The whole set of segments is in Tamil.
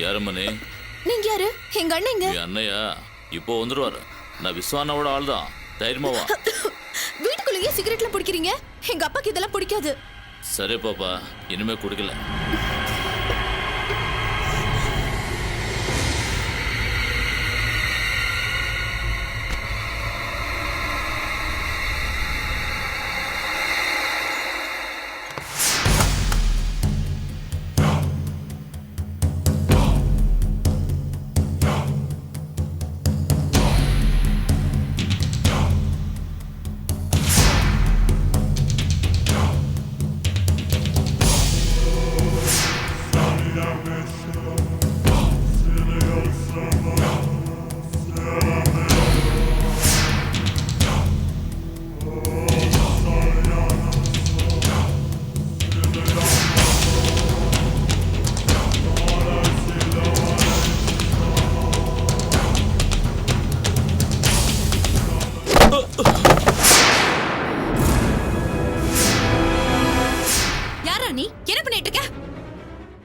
யாரம்மனே? நீங்க யாரு? எங்க அண்ணங்க. என் அண்ணையா இப்போ வந்துருவாரு. நான் விஸ்வானாவோட ஆள் தான். தைரியமா வா. வீட்டுக்குள்ளேயே சிகரெட்லாம் பிடிக்கிறீங்க? எங்க அப்பாக்கு இதெல்லாம் பிடிக்காது. சரி பாப்பா, இனிமே குடிக்கல. யாரா நீ? என்ன பண்ணிட்டு இருக்க?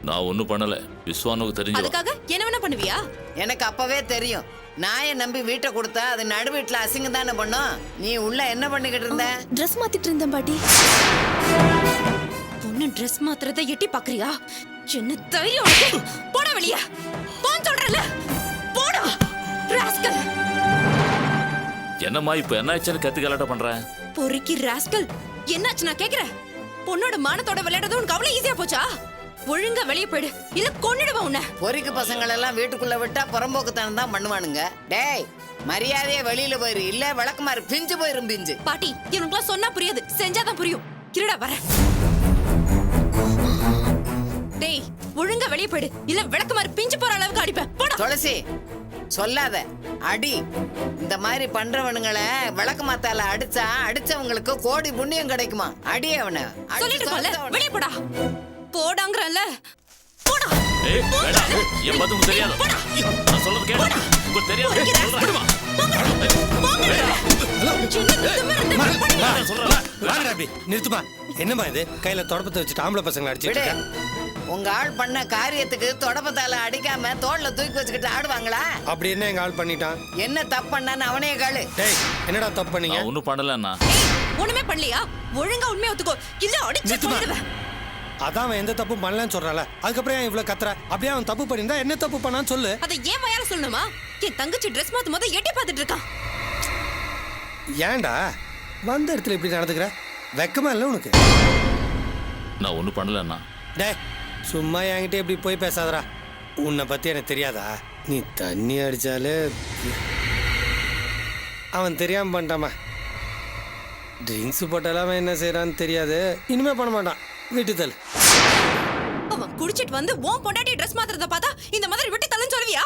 நான் ஒண்ணும் பண்ணல. விஸ்வானுக்கு தெரிஞ்சு அதுக்காக என்ன வேணா பண்ணுவியா? எனக்கு அப்பவே தெரியும். நாயை நம்பி வீட்டை கொடுத்தா அது நடு வீட்டுல அசிங்கம் தானே பண்ணும். நீ உள்ள என்ன பண்ணிக்கிட்டு இருந்த? ட்ரெஸ் மாத்திட்டு இருந்தேன் பாட்டி. பொண்ணு ட்ரெஸ் மாத்துறத எட்டி பாக்குறியா? என்ன தைரியம் உனக்கு? போட வெளிய. போன் சொல்றல. போடா. ராஸ்கல். என்னம்மா இப்ப என்ன ஆச்சுன்னு கத்தி கலாட்ட பண்றேன்? பொறுக்கி ராஸ்கல். என்னாச்சு நான் கேக்குறேன். பொண்ணோட மானத்தோட விளையாடுறது உனக்கு அவ்வளவு ஈஸியா போச்சா? ஒழுங்கா வெளிய போயிடு, இல்ல கொன்னுடுவேன் உன்னை. பொறிக்கு பசங்கள் எல்லாம் வீட்டுக்குள்ள விட்டா புறம்போக்குத்தனம் தான் பண்ணுவானுங்க. டேய், மரியாதையா வெளியில போயிரு, இல்ல விளக்குமாறு பிஞ்சு போயிரும் பிஞ்சு. பாட்டி, இவனுக்குலாம் சொன்னா புரியாது, செஞ்சாதான் புரியும். இருடா வர. டேய், ஒழுங்கா வெளிய போயிடு, இல்ல விளக்குமாறு பிஞ்சு போற அளவுக்கு அடிப்பேன். போடா. துளசி, சொல்லாத, அடி. இந்த மாதிரி பண்றவனுங்களை விளக்கு மாத்தால அடிச்சவங்களுக்கு கோடி புண்ணியம் கிடைக்குமா? அடி அவனை. சொல்லிட்டு வெளிய போடா. போடாங்கறல. போடா. ஏய், வேடா. என் பத்து தெரியாது. நான் சொல்றது கேளு. உங்களுக்கு தெரியாது. சொல்றேன். நிறுத்துமா. என்னமா இது? கையில தொடப்பத்தை வச்சுட்டு ஆம்பளை பசங்களை அடிச்சிட்டு உங்க ஆள் பண்ண காரியத்துக்கு தொடப்பத்தால அடிக்காம தோல்ல தூக்கி வச்சுக்கிட்டு ஆடுவாங்களா? அப்படி என்ன எங்க ஆள் பண்ணிட்டான்? என்ன தப்பு பண்ணான்னு அவனே காலு. டேய், என்னடா தப்பு பண்ணீங்க? நான் ஒண்ணும் பண்ணலன்னா. ஒண்ணுமே பண்ணலையா? ஒழுங்கா உண்மையை ஒத்துக்கோ, இல்ல அடிச்சு கொன்னுடுவேன். அதான் அவன் எந்த தப்பும் பண்ணலன்னு சொல்றால, அதுக்கப்புறம் ஏன் இவ்வளவு கத்துற? அப்படியே அவன் தப்பு பண்ணிருந்தா என்ன தப்பு பண்ணான்னு சொல்லு. அதை ஏன் வாயால சொல்லணுமா? என் தங்கச்சி ட்ரெஸ் மாத்தும் போது எட்டி பார்த்துட்டு இருக்கான். ஏன்டா வந்த இடத்துல இப்படி நடந்துக்கிற? வெக்கமா இல்லை உனக்கு? நான் ஒண்ணும் பண்ணலன்னா. டேய், சும்மா என்கிட்ட இப்படி போய் பேசாதடா. உன்னை பத்தி எனக்கு தெரியாதா? நீ தண்ணி அடிச்சாலே அவன் தெரியாம பண்ணிட்டாமா. ட்ரிங்க்ஸ் போட்டாலும் அவன் என்ன செய்யறான்னு தெரியாது. இனிமே பண்ண மாட்டான். வீட்டு தள்ளு. அவன் குடிச்சிட்டு வந்து உன் பொண்டாட்டி ட்ரெஸ் மாத்துறத பார்த்தா இந்த மாதிரி விட்டு தள்ளுன்னு சொல்லுவியா?